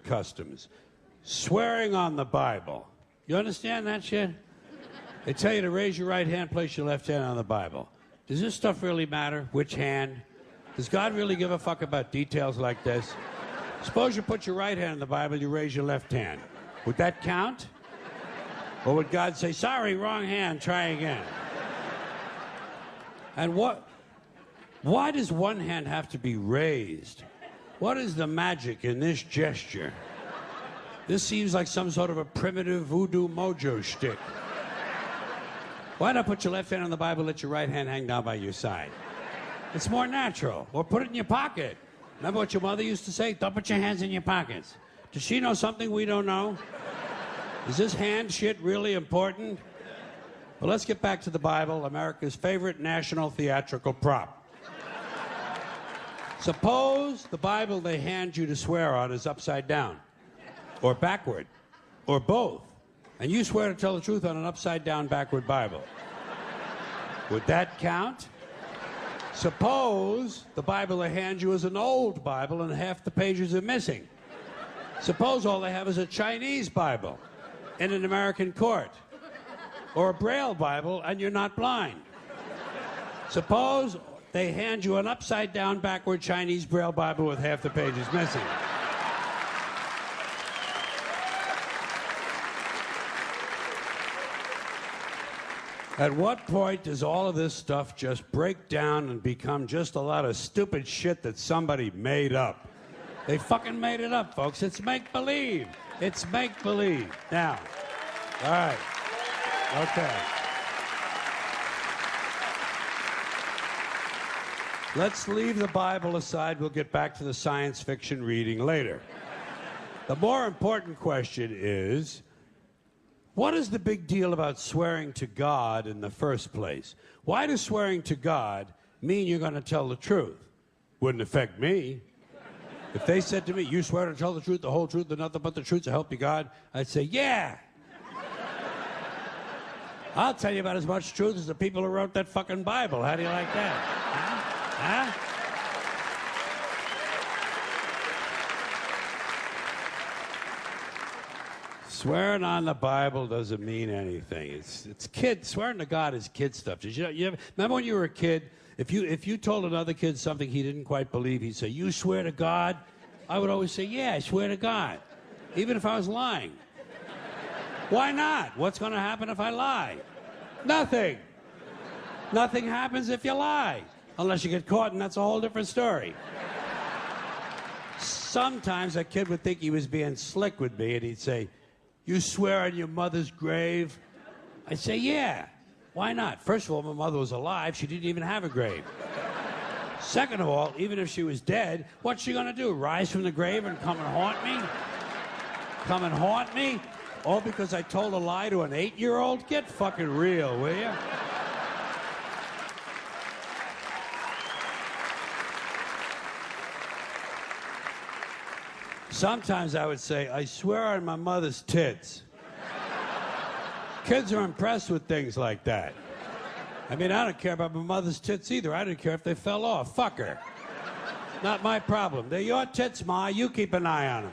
customs. Swearing on the Bible. You understand that shit? They tell you to raise your right hand, place your left hand on the Bible. Does this stuff really matter? Which hand? Does God really give a fuck about details like this? Suppose you put your right hand on the Bible, you raise your left hand. Would that count? Or would God say, sorry, wrong hand, try again? And why does one hand have to be raised? What is the magic in this gesture? This seems like some sort of a primitive voodoo mojo shtick. Why not put your left hand on the Bible, let your right hand hang down by your side? It's more natural. Or put it in your pocket. Remember what your mother used to say? Don't put your hands in your pockets. Does she know something we don't know? Is this hand shit really important? Well, let's get back to the Bible, America's favorite national theatrical prop. Suppose the Bible they hand you to swear on is upside down, or backward, or both, and you swear to tell the truth on an upside-down, backward Bible. Would that count? Suppose the Bible they hand you is an old Bible and half the pages are missing. Suppose all they have is a Chinese Bible in an American court, or a Braille Bible and you're not blind. Suppose they hand you an upside-down, backward Chinese Braille Bible with half the pages missing. At what point does all of this stuff just break down and become just a lot of stupid shit that somebody made up? They fucking made it up, folks. It's make-believe. It's make-believe. Now, all right. Okay. Let's leave the Bible aside. We'll get back to the science fiction reading later. The more important question is, what is the big deal about swearing to God in the first place? Why does swearing to God mean you're going to tell the truth? Wouldn't affect me. If they said to me, you swear to tell the truth, the whole truth, and nothing but the truth to help you God, I'd say, yeah. I'll tell you about as much truth as the people who wrote that fucking Bible. How do you like that? Huh? Swearing on the Bible doesn't mean anything. It's kid. Swearing to God is kid stuff. Did you ever, remember when you were a kid? If you told another kid something he didn't quite believe, he'd say, "You swear to God?" I would always say, "Yeah, I swear to God," even if I was lying. Why not? What's going to happen if I lie? Nothing. Nothing happens if you lie, unless you get caught, and that's a whole different story. Sometimes a kid would think he was being slick with me, and he'd say, "You swear on your mother's grave?" I'd say, "Yeah. Why not? First of all, my mother was alive. She didn't even have a grave. Second of all, even if she was dead, what's she going to do? Rise from the grave and come and haunt me? Come and haunt me? All because I told a lie to an 8-year-old? Get fucking real, will you?" Sometimes I would say, "I swear on my mother's tits." Kids are impressed with things like that. I mean, I don't care about my mother's tits either. I don't care if they fell off. Fuck her. Not my problem. They're your tits, Ma. You keep an eye on them.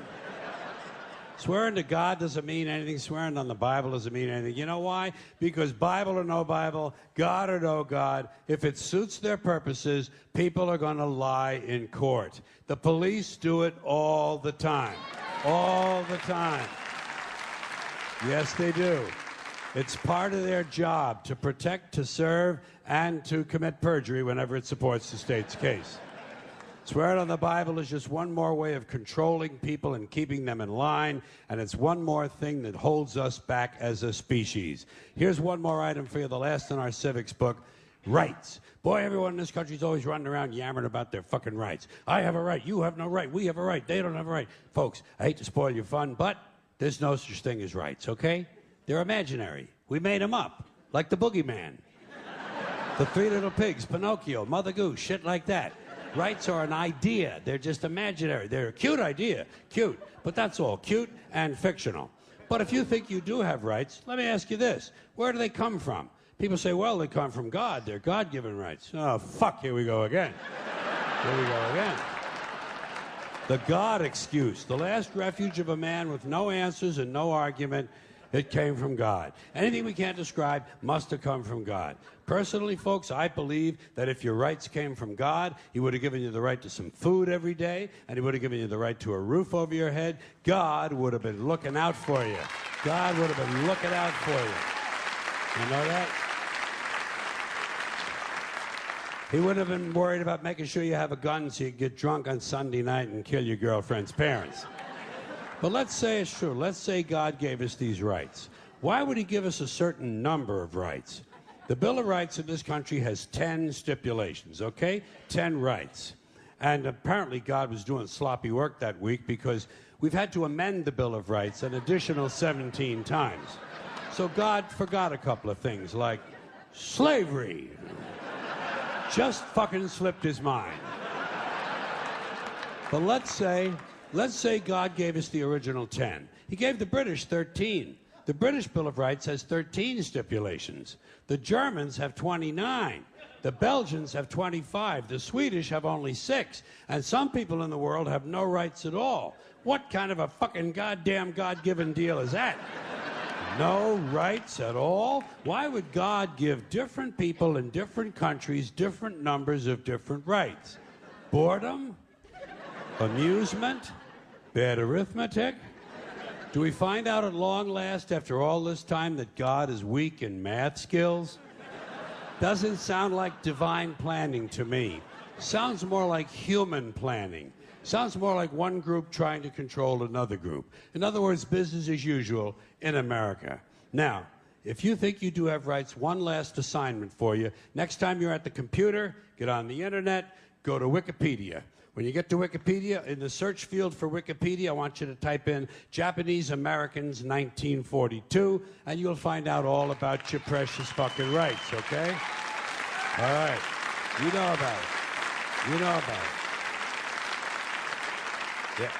Swearing to God doesn't mean anything. Swearing on the Bible doesn't mean anything. You know why? Because Bible or no Bible, God or no God, if it suits their purposes, people are going to lie in court. The police do it all the time. All the time. Yes, they do. It's part of their job to protect, to serve, and to commit perjury whenever it supports the state's case. Swearing on the Bible is just one more way of controlling people and keeping them in line, and it's one more thing that holds us back as a species. Here's one more item for you, the last in our civics book, rights. Boy, everyone in this country is always running around yammering about their fucking rights. I have a right, you have no right, we have a right, they don't have a right. Folks, I hate to spoil your fun, but there's no such thing as rights, okay? They're imaginary. We made them up, like the boogeyman. The Three Little Pigs, Pinocchio, Mother Goose, shit like that. Rights are an idea. They're just imaginary. They're a cute idea. Cute. But that's all. Cute and fictional. But if you think you do have rights, let me ask you this. Where do they come from? People say, well, they come from God. They're God-given rights. Oh, fuck. Here we go again. Here we go again. The God excuse, the last refuge of a man with no answers and no argument. It came from God. Anything we can't describe must have come from God. Personally, folks, I believe that if your rights came from God, he would have given you the right to some food every day, and he would have given you the right to a roof over your head. God would have been looking out for you. God would have been looking out for you. You know that? He wouldn't have been worried about making sure you have a gun so you can get drunk on Sunday night and kill your girlfriend's parents. But let's say it's true. Let's say God gave us these rights. Why would he give us a certain number of rights? The Bill of Rights in this country has 10 stipulations, okay? 10 rights. And apparently God was doing sloppy work that week because we've had to amend the Bill of Rights an additional 17 times. So God forgot a couple of things like slavery. Just fucking slipped his mind. But let's say God gave us the original 10. He gave the British 13. The British Bill of Rights has 13 stipulations. The Germans have 29. The Belgians have 25. The Swedish have only 6. And some people in the world have no rights at all. What kind of a fucking goddamn God-given deal is that? No rights at all? Why would God give different people in different countries different numbers of different rights? Boredom? Amusement? Bad arithmetic? Do we find out at long last, after all this time, that God is weak in math skills? Doesn't sound like divine planning to me. Sounds more like human planning. Sounds more like one group trying to control another group. In other words, business as usual in America. Now, if you think you do have rights, one last assignment for you. Next time you're at the computer, get on the internet, go to Wikipedia. When you get to Wikipedia, in the search field for Wikipedia, I want you to type in Japanese Americans 1942, and you'll find out all about your precious fucking rights, okay? All right. You know about it. You know about it. Yeah.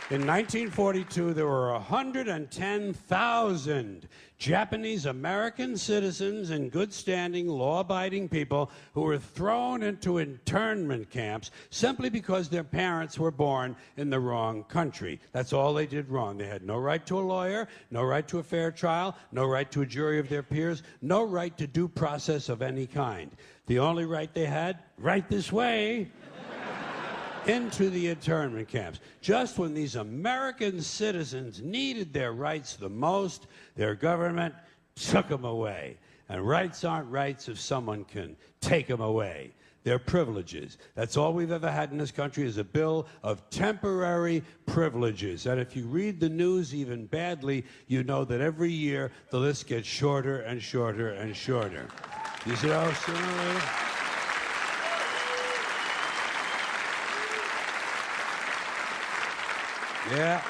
In 1942, there were 110,000 Japanese American citizens in good standing, law-abiding people who were thrown into internment camps simply because their parents were born in the wrong country. That's all they did wrong. They had no right to a lawyer, no right to a fair trial, no right to a jury of their peers, no right to due process of any kind. The only right they had, right this way, into the internment camps. Just when these American citizens needed their rights the most, their government took them away. And rights aren't rights if someone can take them away. They're privileges. That's all we've ever had in this country is a bill of temporary privileges. And if you read the news even badly, you know that every year the list gets shorter and shorter and shorter. You see how sooner or later? Yeah.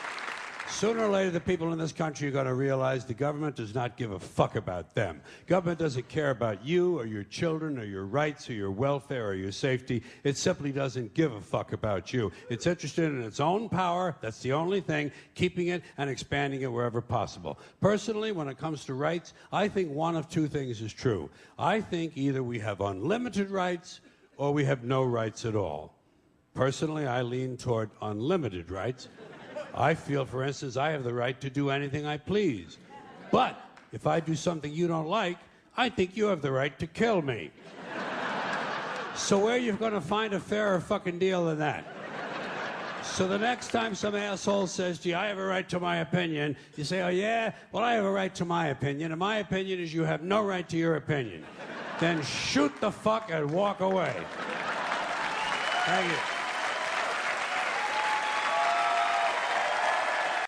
Sooner or later, the people in this country are going to realize the government does not give a fuck about them. Government doesn't care about you or your children or your rights or your welfare or your safety. It simply doesn't give a fuck about you. It's interested in its own power. That's the only thing, keeping it and expanding it wherever possible. Personally, when it comes to rights, I think one of two things is true. I think either we have unlimited rights or we have no rights at all. Personally, I lean toward unlimited rights. I feel, for instance, I have the right to do anything I please. But if I do something you don't like, I think you have the right to kill me. So where are you going to find a fairer fucking deal than that? So the next time some asshole says to you, I have a right to my opinion, you say, oh yeah? Well, I have a right to my opinion, and my opinion is you have no right to your opinion. Then shoot the fuck and walk away. Thank you.